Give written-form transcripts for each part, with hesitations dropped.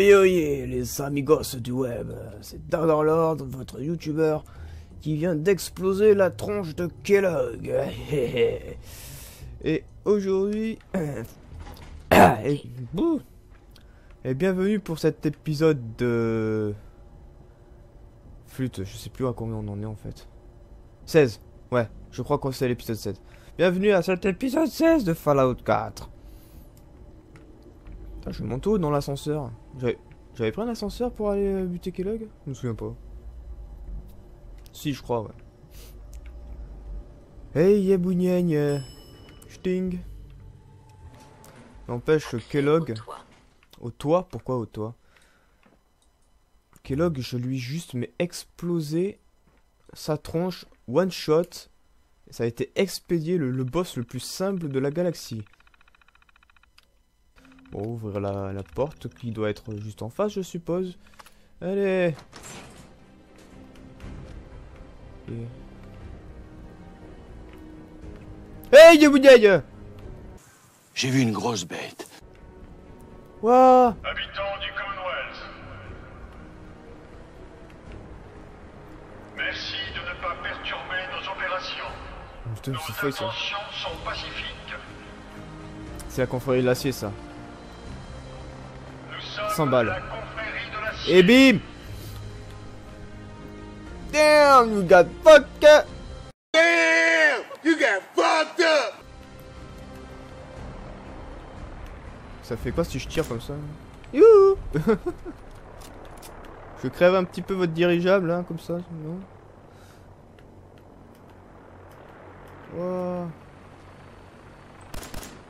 Oyez, oyez, les amigos du web, c'est Dark votre youtubeur, qui vient d'exploser la tronche de Kellogg. Et aujourd'hui... et bienvenue pour cet épisode de... Flûte, je sais plus à combien on en est en fait. 16, ouais, je crois que c'est l'épisode 16. Bienvenue à cet épisode 16 de Fallout 4. Putain, je monte haut dans l'ascenseur. J'avais pris un ascenseur pour aller buter Kellogg? Je me souviens pas. Si, je crois, ouais. Hey, yabouniagne. Sting. N'empêche, Kellogg... Au toit? Pourquoi au toit? Kellogg, je lui ai juste mais explosé sa tronche one shot. Ça a été expédié, le boss le plus simple de la galaxie. Bon, ouvrir la porte qui doit être juste en face, je suppose. Allez. Hey, yabouniagne! J'ai vu une grosse bête. Wouah! Habitants du Commonwealth, merci de ne pas perturber nos opérations. Putain, Nos c'est faux ça. intentions sont pacifiques. C'est la confrérie de l'acier, ça. Nous sommes 100 balles. la confrérie de l'acier. Et bim! Damn, you got fucked up! Damn! You got fucked up! Ça fait quoi si je tire comme ça? Youhou! Je crève un petit peu votre dirigeable, hein, comme ça, non? Wouah.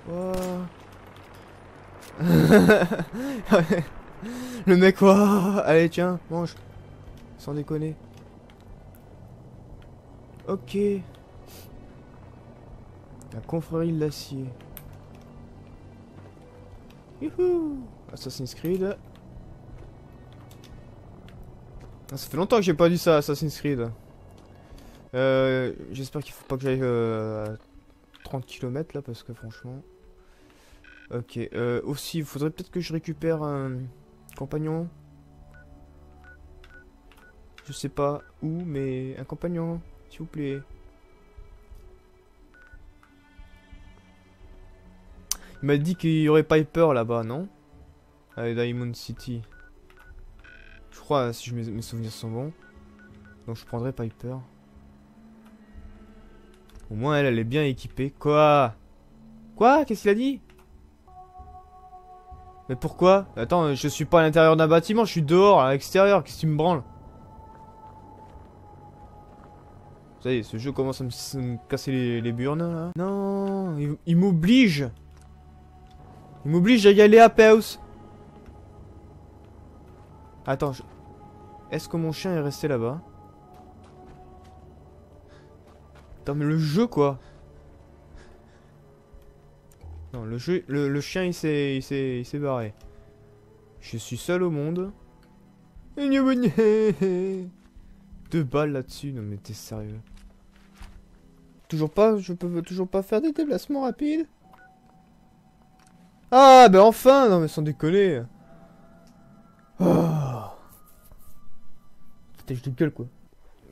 Wouah. Le mec, wouah. Allez, tiens, mange. Sans déconner. Ok. La confrérie de l'acier. Youhou! Assassin's Creed. Ah, ça fait longtemps que j'ai pas dit ça, Assassin's Creed. J'espère qu'il faut pas que j'aille à 30 km là, parce que franchement... Ok, aussi, il faudrait peut-être que je récupère un compagnon. Je sais pas où, mais un compagnon, s'il vous plaît. Il m'a dit qu'il y aurait Piper là-bas, non? À Diamond City. Je crois, si mes souvenirs sont bons. Donc je prendrai Piper. Au moins elle est bien équipée. Quoi? Quoi? Qu'est-ce qu'il a dit? Mais pourquoi? Attends, je suis pas à l'intérieur d'un bâtiment, je suis dehors, à l'extérieur. Qu'est-ce qui me branle? Ça y est, ce jeu commence à me casser les burnes là. Non, il m'oblige. Il m'oblige à y aller à Peus. Attends, est-ce que mon chien est resté là-bas? Attends, mais le jeu quoi? Non, le jeu, le chien il s'est barré. Je suis seul au monde. 2 balles là-dessus, non mais t'es sérieux? Toujours pas, je peux toujours pas faire des déplacements rapides? Ah, ben enfin! Non, mais sans déconner! Oh. Putain, je gueule quoi.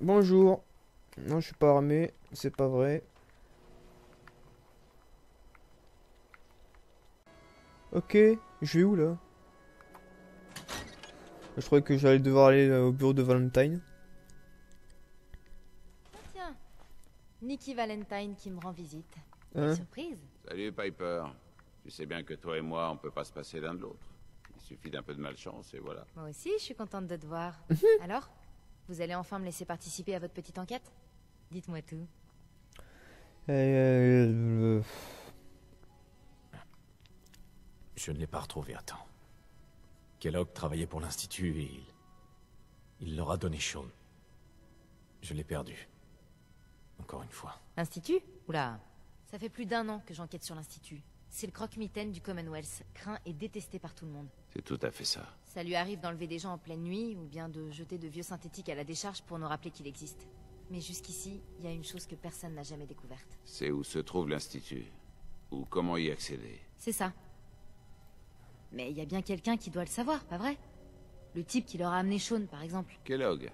Bonjour. Non, je suis pas armé, c'est pas vrai. Ok, je vais où là? Je croyais que j'allais devoir aller au bureau de Valentine. Tiens, Nikki Valentine qui me rend visite. Hein? Surprise. Salut Piper. Tu sais bien que toi et moi, on peut pas se passer l'un de l'autre. Il suffit d'un peu de malchance et voilà. Moi aussi, je suis contente de te voir. Alors, vous allez enfin me laisser participer à votre petite enquête? Dites-moi tout. Je ne l'ai pas retrouvé à temps. Kellogg travaillait pour l'Institut et il leur a donné Shaun. Je l'ai perdu. Encore une fois. L'Institut? Oula, ça fait plus d'1 an que j'enquête sur l'Institut. C'est le croque-mitaine du Commonwealth, craint et détesté par tout le monde. C'est tout à fait ça. Ça lui arrive d'enlever des gens en pleine nuit ou bien de jeter de vieux synthétiques à la décharge pour nous rappeler qu'il existe. Mais jusqu'ici, il y a une chose que personne n'a jamais découverte. C'est où se trouve l'Institut. Ou comment y accéder. C'est ça. Mais il y a bien quelqu'un qui doit le savoir, pas vrai? Le type qui leur a amené Shaun, par exemple. Kellogg.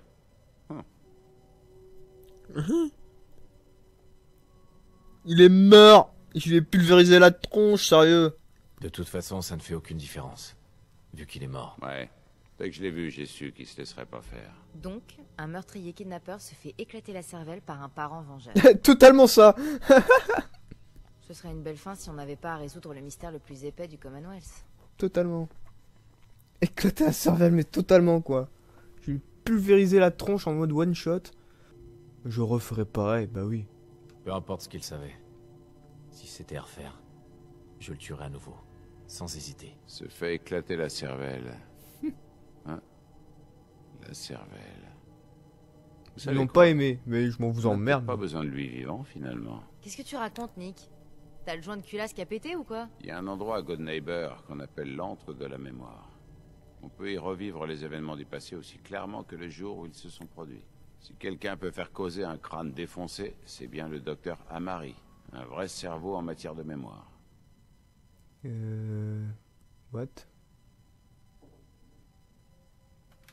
Il est mort. Je lui ai pulvérisé la tronche, sérieux. De toute façon, ça ne fait aucune différence, vu qu'il est mort. Ouais. Dès que je l'ai vu, j'ai su qu'il se laisserait pas faire. Donc, un meurtrier kidnappeur se fait éclater la cervelle par un parent vengeur. Totalement ça. Ce serait une belle fin si on n'avait pas à résoudre le mystère le plus épais du Commonwealth. Totalement. Éclater la cervelle, mais totalement quoi. Je lui ai pulvérisé la tronche en mode one shot. Je referais pareil, bah oui. Peu importe ce qu'il savait. Si c'était à refaire, je le tuerais à nouveau, sans hésiter. Se fait éclater la cervelle. Hein? La cervelle. Vous Ils savez l'ont quoi? pas aimé, mais je m'en vous On n'a emmerde. peut-être pas besoin de lui vivant, finalement. Qu'est-ce que tu racontes, Nick? T'as le joint de culasse qui a pété ou quoi? Il y a un endroit à God Neighbor qu'on appelle l'antre de la mémoire. On peut y revivre les événements du passé aussi clairement que le jour où ils se sont produits. Si quelqu'un peut faire causer un crâne défoncé, c'est bien le docteur Amari. Un vrai cerveau en matière de mémoire. What?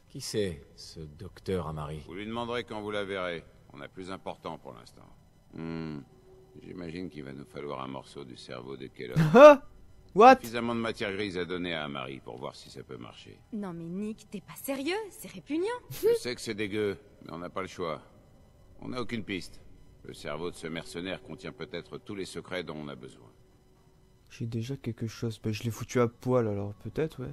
Qui c'est, ce docteur Amari? Vous lui demanderez quand vous la verrez. On a plus important pour l'instant. J'imagine qu'il va nous falloir un morceau du cerveau de Kellogg. Ah! What? Suffisamment de matière grise à donner à Amari pour voir si ça peut marcher. Non mais Nick, t'es pas sérieux? C'est répugnant. Je sais que c'est dégueu, mais on n'a pas le choix. On n'a aucune piste. Le cerveau de ce mercenaire contient peut-être tous les secrets dont on a besoin. J'ai déjà quelque chose. Bah, je l'ai foutu à poil alors, peut-être, ouais.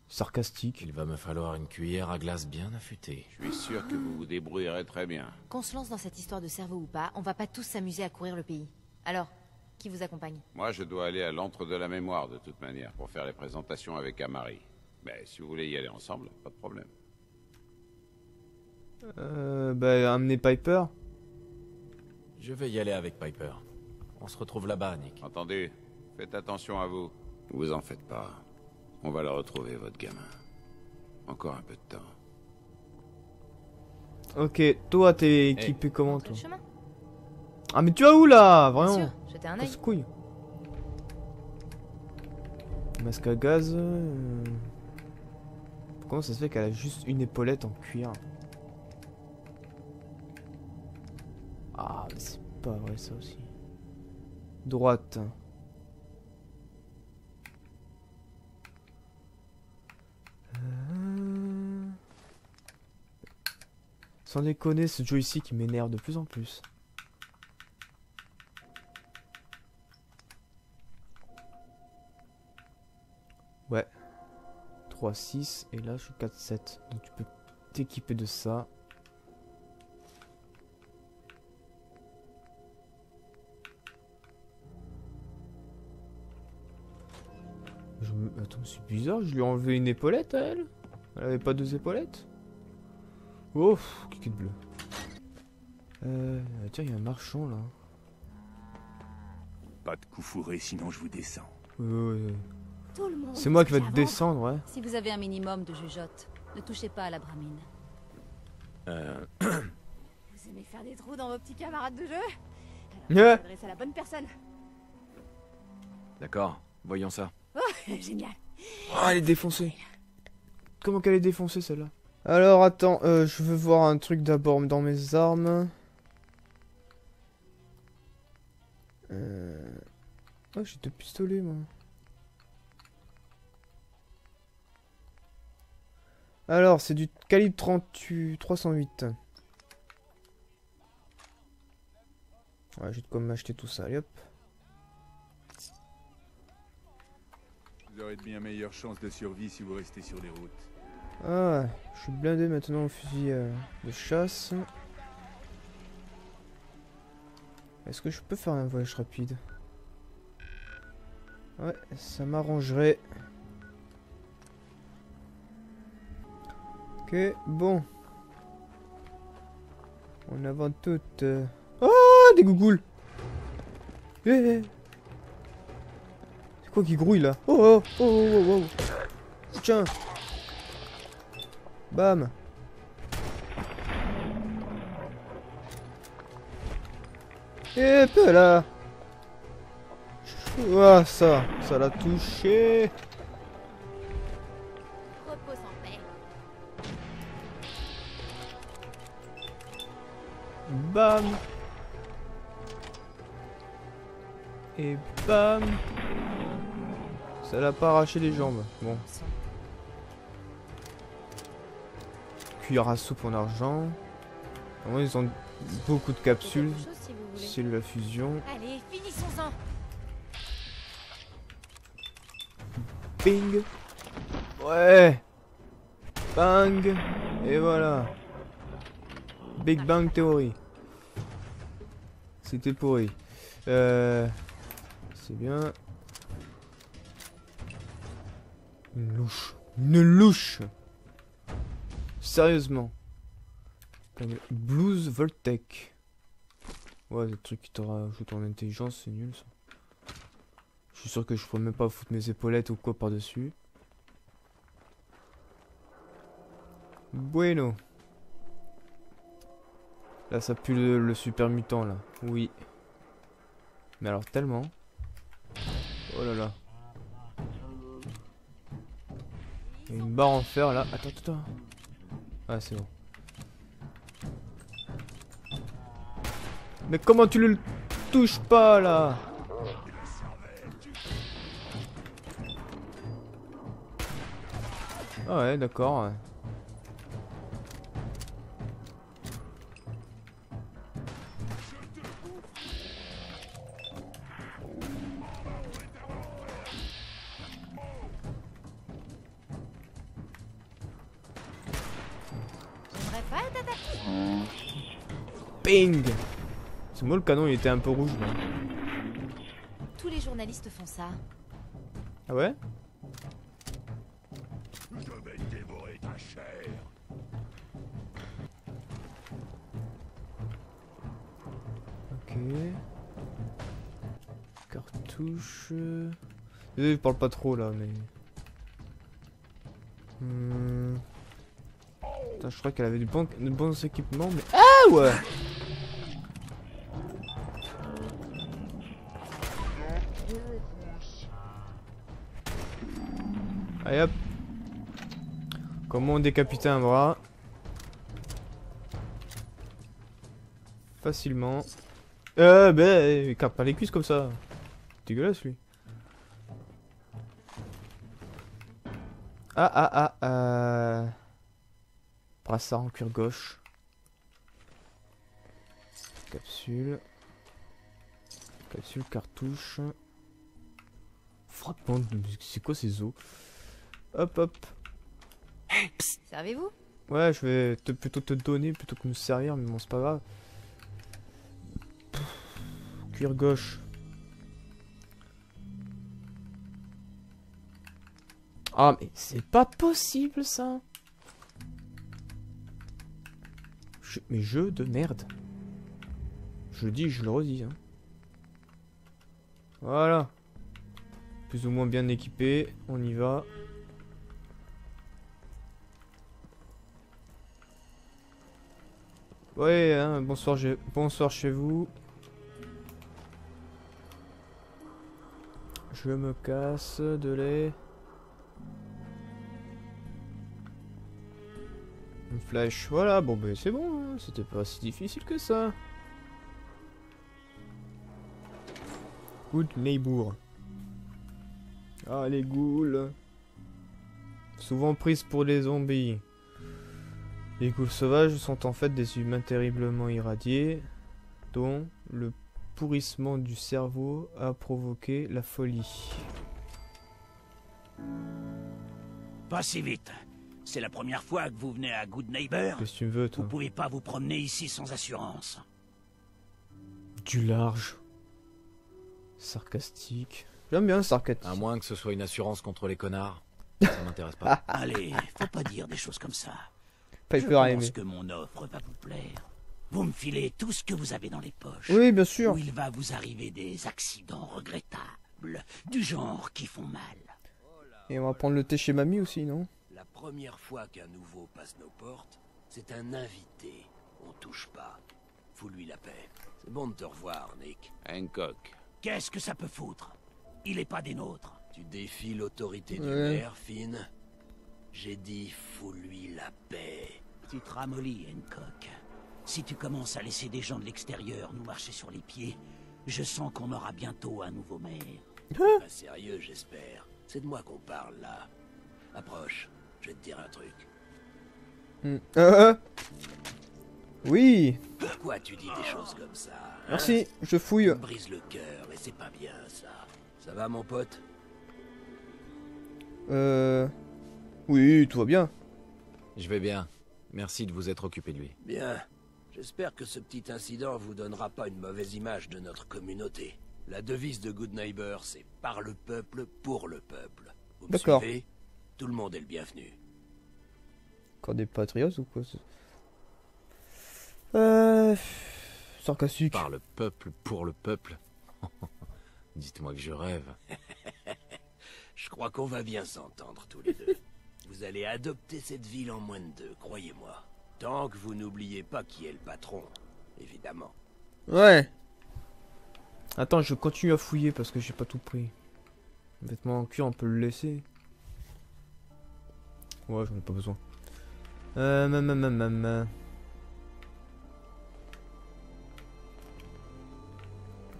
Sarcastique. Il va me falloir une cuillère à glace bien affûtée. Je suis sûr que vous vous débrouillerez très bien. Qu'on se lance dans cette histoire de cerveau ou pas, on va pas tous s'amuser à courir le pays. Alors, qui vous accompagne? Moi, je dois aller à l'antre de la mémoire de toute manière pour faire les présentations avec Amari. Mais si vous voulez y aller ensemble, pas de problème. Bah, amener Piper. Je vais y aller avec Piper. On se retrouve là-bas, Nick. Entendu? Faites attention à vous. Vous en faites pas. On va le retrouver, votre gamin. Encore un peu de temps. Ok, toi, t'es équipé comment, Montrez toi? le chemin. Ah, mais tu vas où, là? Bien Vraiment? sûr, jetez un œil. Casse-couille. Masque à gaz. Comment ça se fait qu'elle a juste une épaulette en cuir? Ah, mais c'est pas vrai ça aussi. Droite. Sans déconner, ce joystick qui m'énerve de plus en plus. Ouais. 3, 6 et là je suis 4, 7. Donc tu peux t'équiper de ça. Attends, c'est bizarre, je lui ai enlevé une épaulette à elle. Elle avait pas deux épaulettes. Oh, cliquet de bleu. Tiens, il y a un marchand là. Pas de coup fourré, sinon je vous descends. Ouais. Tout le monde. C'est moi qui vais te J'avance. descendre, ouais. Si vous avez un minimum de jugeote, ne touchez pas à la bramine. Vous aimez faire des trous dans vos petits camarades de jeu? Ouais. Alors, vous adressez à la bonne personne. D'accord, voyons ça. Génial. Oh, elle est défoncée. Comment qu'elle est défoncée celle-là? Alors attends, je veux voir un truc d'abord dans mes armes. Oh, j'ai deux pistolets moi. Alors, c'est du calibre 308. Ouais, j'ai de quoi m'acheter tout ça, allez hop. Vous aurez de bien meilleures chances de survie si vous restez sur les routes. Ah, je suis blindé maintenant au fusil de chasse. Est-ce que je peux faire un voyage rapide? Ouais, ça m'arrangerait. Ok, bon. On avance toutes. Ah, des gougoules! C'est quoi qui grouille là? Oh. Tiens. Bam. Et peu là. Ah, ça l'a touché. bam. Et bam. Ça l'a pas arraché les jambes. Bon. Cuillère à soupe en argent. Vraiment, ils ont beaucoup de capsules. Quelque chose, si vous voulez. Cellule à fusion. Allez, finissons-en. Ping. Ouais. Bang. Et voilà. Big Bang Theory. C'était pourri. C'est bien. Une louche. Une louche. Sérieusement. Blues Voltec. Ouais, le truc qui te rajoute en intelligence, c'est nul ça. Je suis sûr que je pourrais même pas foutre mes épaulettes ou quoi par-dessus. Bueno. Là, ça pue le super mutant, là. Oui. Mais alors, tellement. Oh là là. Il y a une barre en fer, là. Attends, attends. Ah, c'est bon. Mais comment tu le touches pas, là? Ah ouais, d'accord. Ouais. J'aimerais pas être attaqué. Ping. C'est moi le canon, il était un peu rouge, là. Tous les journalistes font ça. Ah ouais? Je vais dévorer ta chair. Ok. Cartouche. Désolé, je parle pas trop là, mais. Putain, je crois qu'elle avait de bons équipements, mais. Ah ouais! Allez hop! Comment on décapite un bras? Facilement. Ben, écarte pas les cuisses comme ça. Dégueulasse lui. Brassard en cuir gauche. Capsule. Capsule, cartouche. Frappant. C'est quoi ces os? Hop hop. Servez-vous? Ouais, je vais plutôt te donner plutôt que me servir, mais bon, c'est pas grave. Cuir gauche. Ah, mais c'est pas possible ça. Mais jeu de merde. Je le dis, je le redis. Hein. Voilà. Plus ou moins bien équipé. On y va. Ouais, hein, bonsoir chez vous. Je me casse de lait. Une flèche, voilà, bon ben c'est bon, hein, c'était pas si difficile que ça. Good neighbor. Ah les ghouls. Souvent prises pour des zombies. Les ghouls sauvages sont en fait des humains terriblement irradiés, dont le pourrissement du cerveau a provoqué la folie. Pas si vite. C'est la première fois que vous venez à Good Neighbor. Qu'est-ce que tu veux, toi? Vous pouvez pas vous promener ici sans assurance. Du large. Sarcastique. J'aime bien le sarcastique. À moins que ce soit une assurance contre les connards. Ça m'intéresse pas. Allez, faut pas dire des choses comme ça. Piper Je a aimé. pense que mon offre va vous plaire. Vous me filez tout ce que vous avez dans les poches. Oui, bien sûr. Où il va vous arriver des accidents regrettables, du genre qui font mal. Et on va prendre le thé chez mamie aussi, non? La première fois qu'un nouveau passe nos portes, c'est un invité. On touche pas. Fous-lui la paix. C'est bon de te revoir, Nick. Hancock. Qu'est-ce que ça peut foutre? Il est pas des nôtres. Tu défies l'autorité du Ouais. maire, Finn. J'ai dit fous-lui la paix. Tu te ramollis, Hancock. Si tu commences à laisser des gens de l'extérieur nous marcher sur les pieds, je sens qu'on aura bientôt un nouveau maire. Pas sérieux, j'espère. C'est de moi qu'on parle, là. Approche, je vais te dire un truc. Oui. Pourquoi tu dis des choses comme ça, hein? Merci, je fouille. Ça me brise le cœur, et c'est pas bien, ça. Ça va, mon pote? Oui, tout va bien. Je vais bien. Merci de vous être occupé de lui. Bien. J'espère que ce petit incident vous donnera pas une mauvaise image de notre communauté. La devise de Good Neighbor, c'est par le peuple, pour le peuple. Vous me D'accord. suivez? Tout le monde est le bienvenu. Encore des patriotes ou quoi? Sarcastique. Par le peuple, pour le peuple. Dites-moi que je rêve. Je crois qu'on va bien s'entendre tous les deux. Vous allez adopter cette ville en moins de 2, croyez-moi. Tant que vous n'oubliez pas qui est le patron, évidemment. Ouais. Attends, je continue à fouiller parce que j'ai pas tout pris. Vêtements en cuir, on peut le laisser. Ouais, j'en ai pas besoin.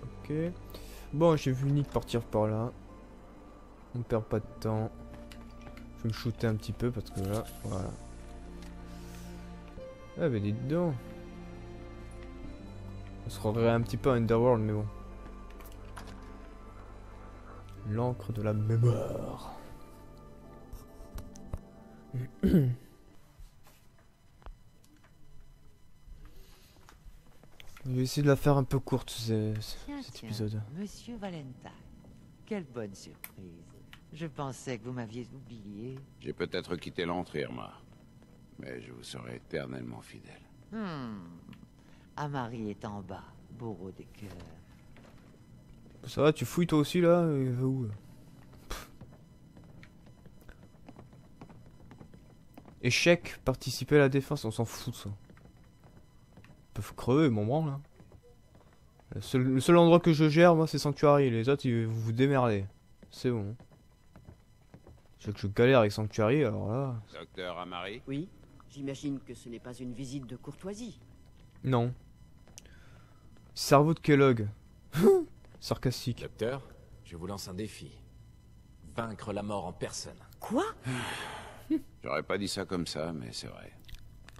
Ok. Bon, j'ai vu Nick partir par là. On perd pas de temps. Je vais me shooter un petit peu parce que là, voilà. Ah bah dis donc. On se croirait un petit peu à Underworld, mais bon. L'encre de la mémoire. Je vais essayer de la faire un peu courte, cet épisode. Monsieur Valentine, quelle bonne surprise. Je pensais que vous m'aviez oublié. J'ai peut-être quitté l'entrée, Irma. Mais je vous serai éternellement fidèle. Amari est en bas, bourreau des cœurs. Ça va, tu fouilles toi aussi là? Il va où là? Échec, participer à la défense, on s'en fout de ça. Ils peuvent crever, mon branle là. Le seul endroit que je gère, moi, c'est Sanctuary. Les autres, vous vous démerdez. C'est bon. Je sais que je galère avec Sanctuary, alors là... Docteur Amari? Oui, j'imagine que ce n'est pas une visite de courtoisie. Non. Cerveau de Kellogg. Sarcastique. Docteur, je vous lance un défi. Vaincre la mort en personne. Quoi? J'aurais pas dit ça comme ça, mais c'est vrai.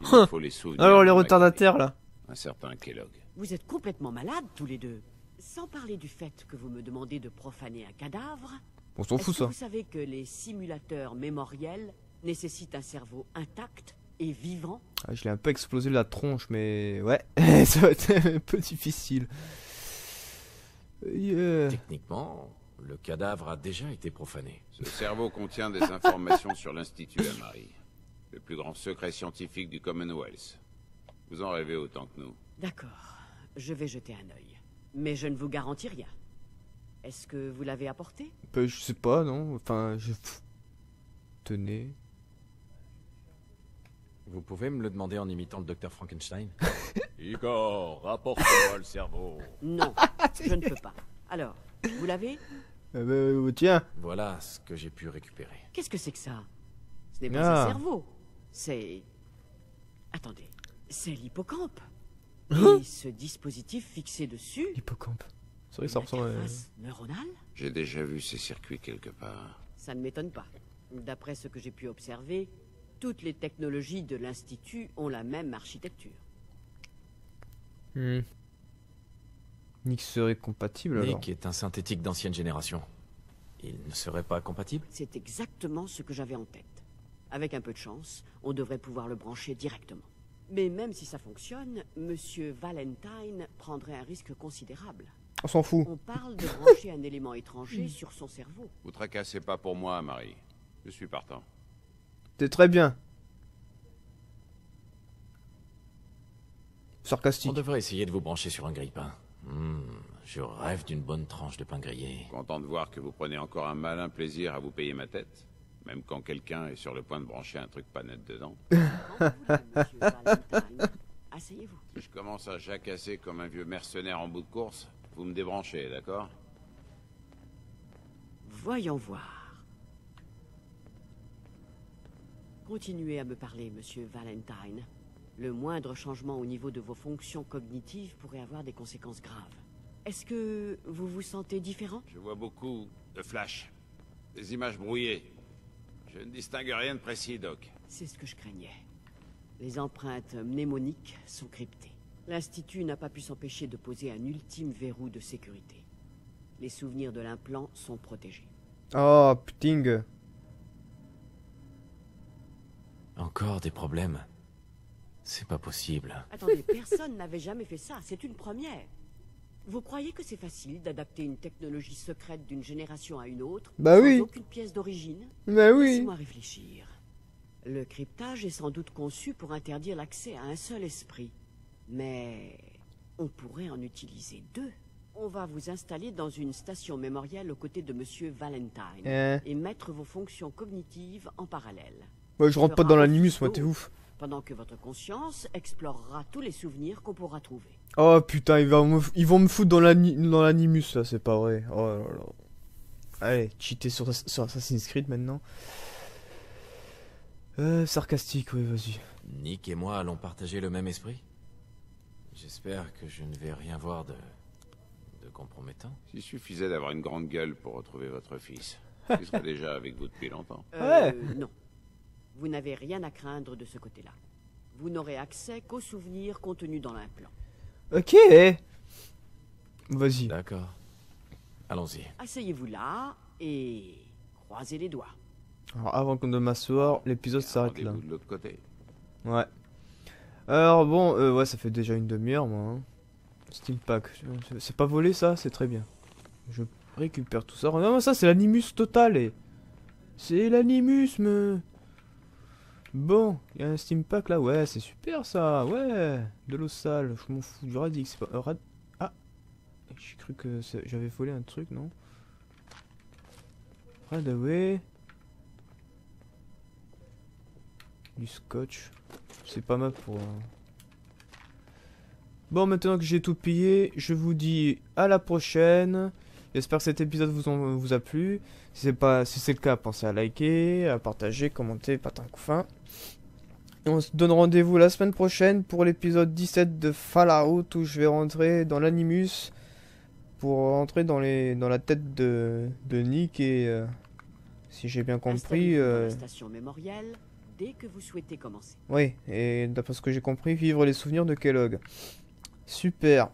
Il me faut les souvenirs. Alors les de retardataires là. Un certain Kellogg. Vous êtes complètement malades tous les deux. Sans parler du fait que vous me demandez de profaner un cadavre. On s'en fout ça. Vous savez que les simulateurs mémoriels nécessitent un cerveau intact et vivant? Ah, je l'ai un peu explosé la tronche, mais ouais, ça va être un peu difficile. Techniquement, le cadavre a déjà été profané. Ce cerveau contient des informations sur l'Institut Amari, le plus grand secret scientifique du Commonwealth. Vous en rêvez autant que nous. D'accord, je vais jeter un œil. Mais je ne vous garantis rien. Est-ce que vous l'avez apporté? Je sais pas, non. Enfin, je... Tenez. Vous pouvez me le demander en imitant le docteur Frankenstein? Igor, rapporte-moi le cerveau. Non, je ne peux pas. Alors, vous l'avez? Tiens. Voilà ce que j'ai pu récupérer. Qu'est-ce que c'est que ça? Ce n'est pas un cerveau. C'est... Attendez. C'est l'hippocampe. Et ce dispositif fixé dessus... Hippocampe. C'est vrai que ça ressemble à... neuronale? J'ai déjà vu ces circuits quelque part. Ça ne m'étonne pas. D'après ce que j'ai pu observer, toutes les technologies de l'Institut ont la même architecture. Nick serait compatible alors? Nick est un synthétique d'ancienne génération. Il ne serait pas compatible? C'est exactement ce que j'avais en tête. Avec un peu de chance, on devrait pouvoir le brancher directement. Mais même si ça fonctionne, Monsieur Valentine prendrait un risque considérable. On s'en fout. On parle de brancher un élément étranger sur son cerveau. Vous tracassez pas pour moi, Marie. Je suis partant. C'est très bien. Sarcastique. On devrait essayer de vous brancher sur un grille-pain. Je rêve d'une bonne tranche de pain grillé. Content de voir que vous prenez encore un malin plaisir à vous payer ma tête. Même quand quelqu'un est sur le point de brancher un truc pas net dedans. Asseyez-vous. Si je commence à jacasser comme un vieux mercenaire en bout de course, vous me débranchez, d'accord? Voyons voir. Continuez à me parler, Monsieur Valentine. Le moindre changement au niveau de vos fonctions cognitives pourrait avoir des conséquences graves. Est-ce que vous vous sentez différent? Je vois beaucoup de flashs, des images brouillées. Je ne distingue rien de précis, Doc. C'est ce que je craignais. Les empreintes mnémoniques sont cryptées. L'Institut n'a pas pu s'empêcher de poser un ultime verrou de sécurité. Les souvenirs de l'implant sont protégés. Oh, putain. Encore des problèmes? C'est pas possible. Attendez, personne n'avait jamais fait ça. C'est une première. Vous croyez que c'est facile d'adapter une technologie secrète d'une génération à une autre Bah sans oui. aucune pièce d'origine? Bah oui. Laissez-moi réfléchir. Le cryptage est sans doute conçu pour interdire l'accès à un seul esprit. Mais on pourrait en utiliser deux. On va vous installer dans une station mémorielle aux côtés de Monsieur Valentine et mettre vos fonctions cognitives en parallèle. Ouais, je rentre pas dans l'animus, moi, t'es ouf. Pendant que votre conscience explorera tous les souvenirs qu'on pourra trouver. Oh putain, ils vont me foutre dans l'animus, là, c'est pas vrai. Oh là là. Allez, cheater sur Assassin's Creed maintenant. Sarcastique, oui, vas-y. Nick et moi allons partager le même esprit? J'espère que je ne vais rien voir de compromettant. S'il suffisait d'avoir une grande gueule pour retrouver votre fils, il serait déjà avec vous depuis longtemps. Non. Vous n'avez rien à craindre de ce côté-là. Vous n'aurez accès qu'aux souvenirs contenus dans l'implant. Ok. Vas-y. D'accord. Allons-y. Asseyez-vous là et croisez les doigts. Alors, avant qu'on de m'asseoir, l'épisode s'arrête là. De l'autre côté. Ouais. Alors bon, ouais, ça fait déjà une demi-heure, moi. Hein. Steam Pack. C'est pas volé, ça? C'est très bien. Je récupère tout ça. Non, ça, c'est l'animus total. Et... c'est l'animus, me... Bon, il y a un Steam Pack là, ouais, c'est super ça, ouais, de l'eau sale, je m'en fous du radix, c'est pas... Ah, j'ai cru que j'avais volé un truc, non? Radaway. Du scotch, c'est pas mal pour... Bon, maintenant que j'ai tout pillé, je vous dis à la prochaine. J'espère que cet épisode vous a plu. Si c'est le cas, pensez à liker, à partager, commenter, patin couffin. Et on se donne rendez-vous la semaine prochaine pour l'épisode 17 de Fallout où je vais rentrer dans l'animus pour rentrer dans la tête de Nick et si j'ai bien compris. Dans la station mémorielle dès que vous souhaitez commencer. Oui, et d'après ce que j'ai compris, vivre les souvenirs de Kellogg. Super.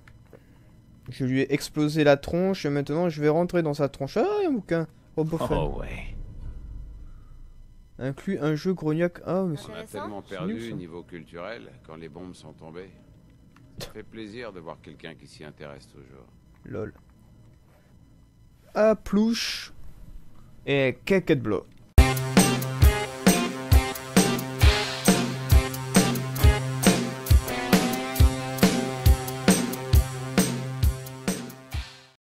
Je lui ai explosé la tronche et maintenant je vais rentrer dans sa tronche. Ah, il y a un bouquin. Robot Fun. Oh ouais. Inclut un jeu grognac. Ah, mais on a tellement perdu niveau culturel quand les bombes sont tombées. Ça fait plaisir de voir quelqu'un qui s'y intéresse toujours. Lol. À plouche. Et caquette bloc.